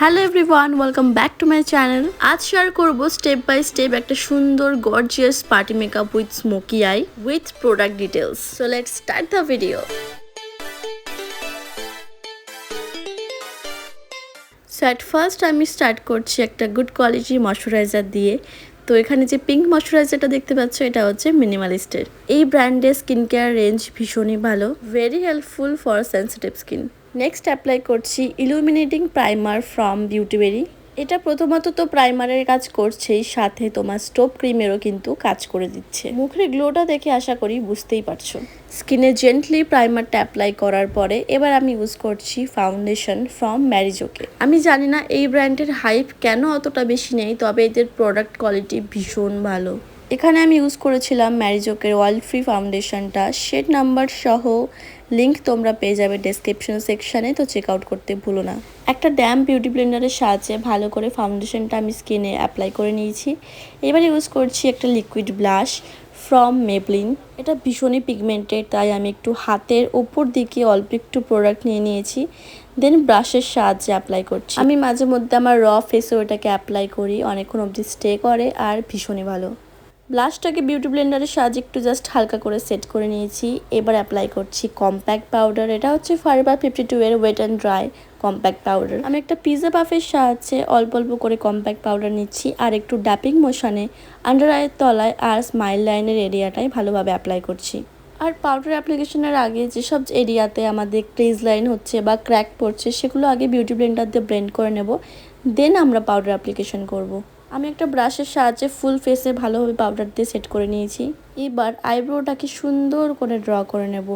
Hello everyone, welcome back to my channel. আজ share করব step by step একটা সুন্দর gorgeous party makeup with smoky I with product details. So let's start the video. So at first আমি start করছি একটা good quality moisturiser দিয়ে। তো এখানে যে পিঙ্ক ময়শ্চারাইজারটা দেখতে পাচ্ছ এটা হচ্ছে মিনিমালিস্টের। এই ব্র্যান্ডের স্কিন কেয়ার রেঞ্জ ভীষণই ভালো, very helpful for sensitive skin. Next apply করছি ইলুমিনেটিং প্রাইমার ফ্রম বিউটিবেরি। এটা প্রথমত তো প্রাইমারের কাজ করছেই, সাথে তোমার স্টোভ ক্রিমেরও কিন্তু কাজ করে দিচ্ছে। মুখের গ্লোটা দেখে আশা করি বুঝতেই পারছো। স্কিনে জেন্টলি প্রাইমারটা অ্যাপ্লাই করার পরে এবার আমি ইউজ করছি ফাউন্ডেশন ফ্রম ম্যারিজোকে। আমি জানি না এই ব্র্যান্ডের হাইপ কেন অতটা বেশি নেই, তবে এদের প্রোডাক্ট কোয়ালিটি ভীষণ ভালো। এখানে আমি ইউজ করেছিলাম ম্যারিজোকের অয়েল ফ্রি ফাউন্ডেশনটা, শেড নাম্বার সহ লিঙ্ক তোমরা পেয়ে যাবে ডেসক্রিপশন সেকশানে, তো চেক আউট করতে ভুলো না। একটা ড্যাম বিউটি ব্লেন্ডারের সাহায্যে ভালো করে ফাউন্ডেশনটা আমি স্কিনে অ্যাপ্লাই করে নিয়েছি। এবার ইউজ করছি একটা লিকুইড ব্লাশ ফ্রম মেবলিন। এটা ভীষণই পিগমেন্টেড, তাই আমি একটু হাতের ওপর দিকে অল্প একটু প্রোডাক্ট নিয়ে নিয়েছি, দেন ব্রাশের সাহায্যে অ্যাপ্লাই করছি। আমি মাঝে মধ্যে আমার র ফেসে ওটাকে অ্যাপ্লাই করি, অনেকক্ষণ অবধি স্টে করে আর ভীষণই ভালো। ব্লাশটাকে বিউটি ব্লেন্ডারের সাহায্যে একটু জাস্ট হালকা করে সেট করে নিয়েছি। এবার অ্যাপ্লাই করছি কম্প্যাক্ট পাউডার। এটা হচ্ছে ফারবার 52 এর wet and dry compact powder. আমি একটা পিজা পাফের সাহায্যে অল্প অল্প করে কম্প্যাক্ট পাউডার নিচ্ছি আর একটু ড্যাপিং মোশনে আন্ডার আইয়ের তলায় আর স্মাইল লাইনের এরিয়াটাই ভালোভাবে অ্যাপ্লাই করছি। আর পাউডার অ্যাপ্লিকেশনের আগে যেসব এরিয়াতে আমাদের ক্রিজ লাইন হচ্ছে বা ক্র্যাক পড়ছে সেগুলো আগে বিউটি ব্লেন্ডার দিয়ে ব্লেন্ড করে নেব, দেন আমরা পাউডার অ্যাপ্লিকেশন করব। আমি একটা ব্রাশের সাহায্যে ফুল ফেসে ভালোভাবে পাউডার দিয়ে সেট করে নিয়েছি। এবার আইব্রোটাকে সুন্দর করে ড্র করে নেব।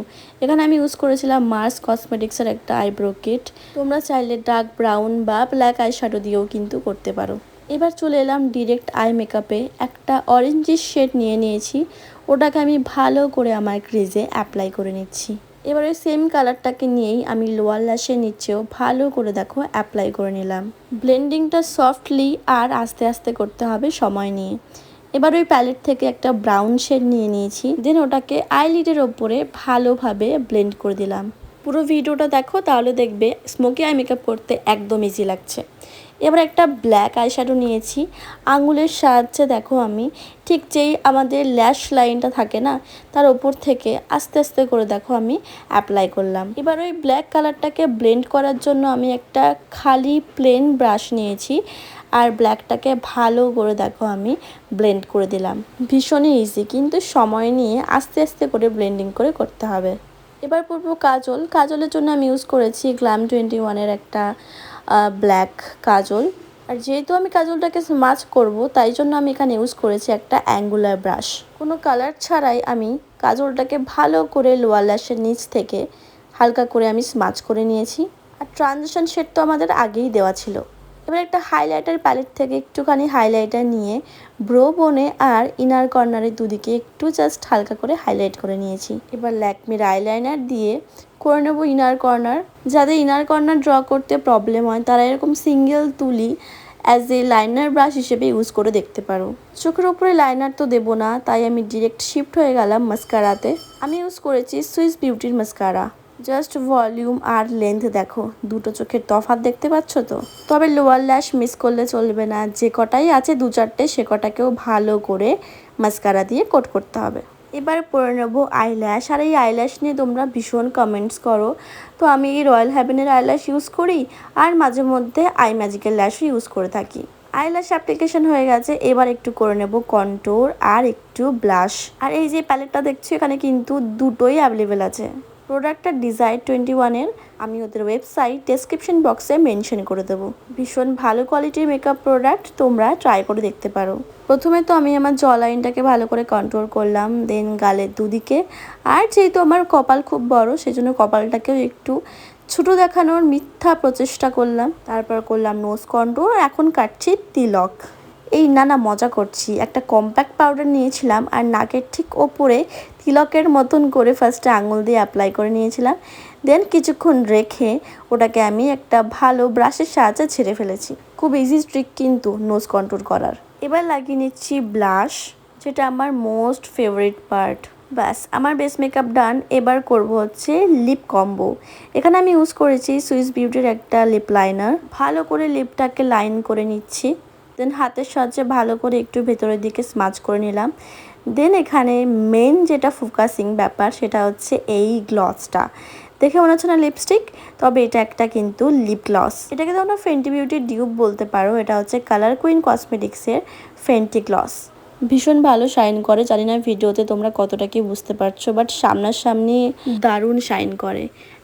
এখানে আমি ইউজ করেছিলাম মার্স কসমেটিক্সের একটা আইব্রো কিট। তোমরা চাইলে ডার্ক ব্রাউন বা ব্ল্যাক আই শ্যাডো দিয়েও কিন্তু করতে পারো। এবার চলে এলাম ডিরেক্ট আই মেকআপে। একটা অরেঞ্জিশ শেড নিয়ে নিয়েছি, ওটাকে আমি ভালো করে আমার ক্রিজে অ্যাপ্লাই করে নিচ্ছি। এবার ওই সেম কালারটাকে নিয়েই আমি লোয়ার ল্যাশের নিচেও ভালো করে দেখো অ্যাপ্লাই করে নিলাম। ব্লেন্ডিংটা সফটলি আর আস্তে আস্তে করতে হবে সময় নিয়ে। এবার ওই প্যালেট থেকে একটা ব্রাউন শেড নিয়ে নিয়েছি, দেন ওটাকে আইলিডের ওপরে ভালোভাবে ব্লেন্ড করে দিলাম। পুরো ভিডিওটা দেখো, তাহলে দেখবে স্মোকি আই মেকআপ করতে একদম ইজি লাগছে। এবার একটা ব্ল্যাক আইশ্যাডো নিয়েছি, আঙুলের সাহায্যে দেখো আমি ঠিক যেই আমাদের ল্যাশ লাইনটা থাকে না তার ওপর থেকে আস্তে আস্তে করে দেখো আমি অ্যাপ্লাই করলাম। এবার ওই ব্ল্যাক কালারটাকে ব্লেন্ড করার জন্য আমি একটা খালি প্লেন ব্রাশ নিয়েছি আর ব্ল্যাকটাকে ভালো করে দেখো আমি ব্লেন্ড করে দিলাম। ভীষণই ইজি, কিন্তু সময় নিয়ে আস্তে আস্তে করে ব্লেন্ডিং করে করতে হবে। এবার পরবো কাজল। কাজলের জন্য আমি ইউজ করেছি গ্ল্যাম 21-এর একটা ব্ল্যাক কাজল। আর যেহেতু আমি কাজলটাকে স্মাচ করব, তাই জন্য আমি এখানে ইউজ করেছি একটা অ্যাঙ্গুলার ব্রাশ। কোনো কালার ছাড়াই আমি কাজলটাকে ভালো করে লোয়ার ল্যাশের নিচ থেকে হালকা করে আমি স্মাচ করে নিয়েছি। আর ট্রানজিশন শেড তো আমাদের আগেই দেওয়া ছিল। এবার একটা হাইলাইটার প্যালেট থেকে একটুখানি হাইলাইটার নিয়ে ব্রো বোনে আর ইনার কর্নারের দুদিকে একটু জাস্ট হালকা করে হাইলাইট করে নিয়েছি। এবার ল্যাকমির আইলাইনার দিয়ে করে নেব ইনার কর্নার। যাদের ইনার কর্নার ড্র করতে প্রবলেম হয় তারা এরকম সিঙ্গেল তুলি অ্যাজ এ লাইনার ব্রাশ হিসেবে ইউজ করে দেখতে পারো। চোখের ওপরে লাইনার তো দেবো না, তাই আমি ডিরেক্ট শিফট হয়ে গেলাম মাস্কারাতে। আমি ইউজ করেছি সুইস বিউটির মাস্কারা। জাস্ট ভলিউম আর লেন্থ দেখো, দুটো চোখের তফাৎ দেখতে পাচ্ছ তো। তবে লোয়ার ল্যাশ মিস করলে চলবে না, যে কটাই আছে 2-4টে সে কটাকেও ভালো করে মাস্কারা দিয়ে কোট করতে হবে। এবার পরে নেবো আইল্যাশ। আর এই আইল্যাশ নিয়ে তোমরা ভীষণ কমেন্টস করো, তো আমি এই রয়্যাল হ্যাভেনের আইল্যাশ ইউজ করি আর মাঝে মধ্যে আই ম্যাজিকের ল্যাশও ইউজ করে থাকি। আইল্যাশ অ্যাপ্লিকেশন হয়ে গেছে, এবার একটু করে নেব কন্ট্যুর আর একটু ব্লাশ। আর এই যে প্যালেটটা দেখছো এখানে কিন্তু দুটোই অ্যাভেলেবেল আছে। প্রোডাক্টটা ডিজাইন 21-এর, আমি ওদের ওয়েবসাইট ডেসক্রিপশন বক্সে মেনশন করে দেবো। ভীষণ ভালো কোয়ালিটির মেকআপ প্রোডাক্ট, তোমরা ট্রাই করে দেখতে পারো। প্রথমে তো আমি আমার জ লাইনটাকে ভালো করে কন্ট্রোল করলাম, দেন গালের দুদিকে। আর যেহেতু আমার কপাল খুব বড় সেজন্য কপালটাকেও একটু ছোটো দেখানোর মিথ্যা প্রচেষ্টা করলাম। তারপর করলাম নোজ কন্ট্যুর, এখন কাটছি তিলক। এই না মজা করছি, একটা কম্প্যাক্ট পাউডার নিয়েছিলাম আর নাকের ঠিক ওপরে তিলকের মতন করে ফার্স্টে আঙুল দিয়ে অ্যাপ্লাই করে নিয়েছিলাম, দেন কিছুক্ষণ রেখে ওটাকে আমি একটা ভালো ব্রাশের সাহায্যে ছেড়ে ফেলেছি। খুব ইজি ট্রিক কিন্তু নোজ কন্ট্যুর করার। এবার লাগিয়ে নিচ্ছি ব্লাশ, যেটা আমার মোস্ট ফেভারিট পার্ট। ব্যাস আমার বেস মেকআপ ডান। এবার করব হচ্ছে লিপ কম্বো। এখানে আমি ইউজ করেছি সুইস বিউটির একটা লিপ লাইনার। ভালো করে লিপটাকে লাইন করে নিচ্ছি, দেন হাতের সাহায্যে ভালো করে একটু ভেতরের দিকে স্মাচ করে নিলাম। দেন এখানে মেন যেটা ফোকাসিং ব্যাপার সেটা হচ্ছে এই গ্লসটা। দেখে মনে হচ্ছে না লিপস্টিক, তবে এটা একটা কিন্তু লিপ গ্লস। এটাকে তোমরা ফেন্টি বিউটির ডিউব বলতে পারো। এটা হচ্ছে কালার কুইন কসমেটিক্সের ফেন্টি গ্লস। ভীষণ ভালো শাইন করে। জানি না ভিডিওতে তোমরা কতটা কি বুঝতে পারছো, বাট সামনাসামনি দারুণ শাইন করে।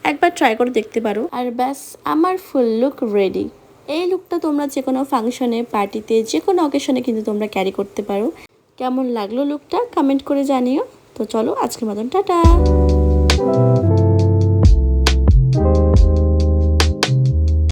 একবার ট্রাই করে দেখতে পারো। আর ব্যাস আমার ফুল লুক রেডি। এই লুকটা তোমরা যে কোনো ফাংশনে, পার্টিতে, যে কোনো অকেশনে কিন্তু তোমরা ক্যারি করতে পারো। কেমন লাগলো লুকটা কমেন্ট করে জানিও। তো চলো আজকের মতন টাটা।